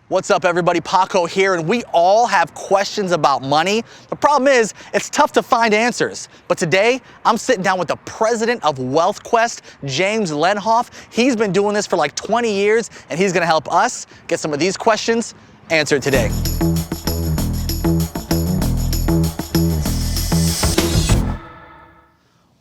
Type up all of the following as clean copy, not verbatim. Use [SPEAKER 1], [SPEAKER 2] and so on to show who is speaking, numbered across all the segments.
[SPEAKER 1] What's up, everybody? Paco here, and we all have questions about money. The problem is, it's tough to find answers. But today, I'm sitting down with the president of Wealthquest, James Lenhoff. He's been doing this for like 20 years, and he's gonna help us get some of these questions answered today.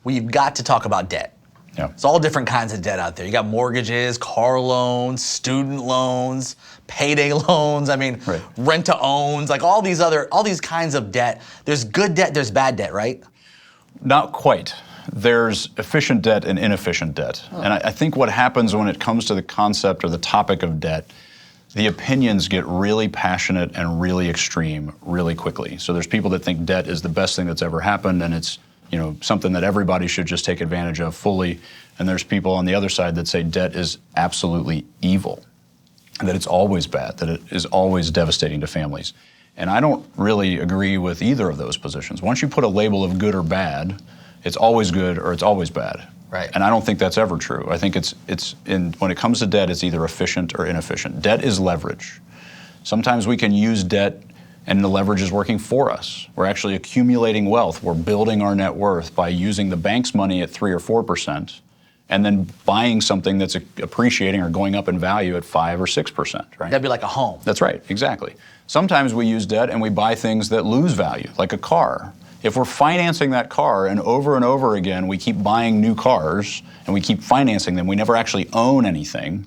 [SPEAKER 1] We've got to talk about debt.
[SPEAKER 2] Yeah.
[SPEAKER 1] It's all different kinds of debt out there. You got mortgages, car loans, student loans, payday loans,
[SPEAKER 2] Right.
[SPEAKER 1] rent-to-owns, like all these kinds of debt. There's good debt, there's bad debt, right?
[SPEAKER 2] Not quite. There's efficient debt and inefficient debt.
[SPEAKER 1] Oh.
[SPEAKER 2] And I think what happens when it comes to the concept or the topic of debt, the opinions get really passionate and really extreme really quickly. So there's people that think debt is the best thing that's ever happened, and it's something that everybody should just take advantage of fully. And there's people on the other side that say debt is absolutely evil, that it's always bad, that it is always devastating to families. And I don't really agree with either of those positions. Once you put a label of good or bad, it's always good or it's always bad.
[SPEAKER 1] Right.
[SPEAKER 2] And I don't think that's ever true. I think when it comes to debt, it's either efficient or inefficient. Debt is leverage. Sometimes we can use debt and the leverage is working for us. We're actually accumulating wealth. We're building our net worth by using the bank's money at 3 or 4%, and then buying something that's appreciating or going up in value at 5 or 6%, right?
[SPEAKER 1] That'd be like a home.
[SPEAKER 2] That's right, exactly. Sometimes we use debt and we buy things that lose value, like a car. If we're financing that car and over again we keep buying new cars and we keep financing them, we never actually own anything,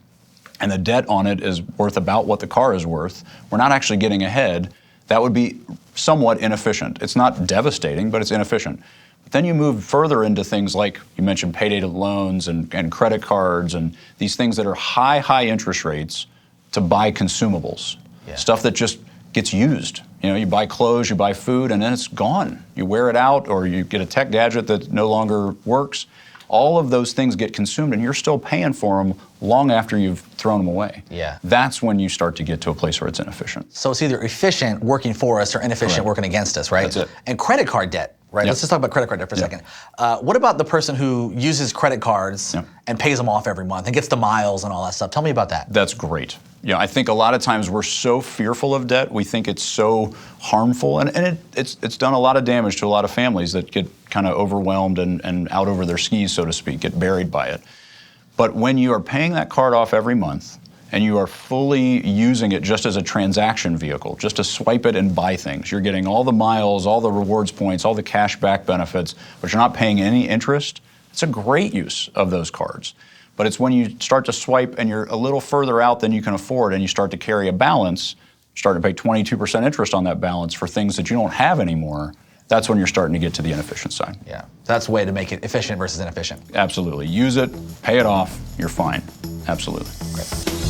[SPEAKER 2] and the debt on it is worth about what the car is worth, we're not actually getting ahead. That would be somewhat inefficient. It's not devastating, but it's inefficient. But then you move further into things like you mentioned payday loans and credit cards and these things that are high interest rates to buy consumables.
[SPEAKER 1] Yeah.
[SPEAKER 2] Stuff that just gets used. You buy clothes, you buy food, and then it's gone. You wear it out or you get a tech gadget that no longer works. All of those things get consumed and you're still paying for them long after you've thrown them away.
[SPEAKER 1] Yeah.
[SPEAKER 2] That's when you start to get to a place where it's inefficient.
[SPEAKER 1] So it's either efficient working for us or inefficient
[SPEAKER 2] Correct.
[SPEAKER 1] working against us, right?
[SPEAKER 2] That's it.
[SPEAKER 1] And credit card debt, right?
[SPEAKER 2] Yep.
[SPEAKER 1] Let's just talk about credit card debt for a second. What about the person who uses credit cards and pays them off every month and gets the miles and all that stuff? Tell me about that.
[SPEAKER 2] That's great. I think a lot of times we're so fearful of debt, we think it's so harmful, and it's done a lot of damage to a lot of families that get kind of overwhelmed and out over their skis, so to speak, get buried by it. But when you are paying that card off every month and you are fully using it just as a transaction vehicle, just to swipe it and buy things, you're getting all the miles, all the rewards points, all the cash back benefits, but you're not paying any interest, it's a great use of those cards. But it's when you start to swipe and you're a little further out than you can afford and you start to carry a balance, start to pay 22% interest on that balance for things that you don't have anymore, that's when you're starting to get to the inefficient side.
[SPEAKER 1] Yeah, that's a way to make it efficient versus inefficient.
[SPEAKER 2] Absolutely. Use it, pay it off, you're fine. Absolutely.
[SPEAKER 1] Great.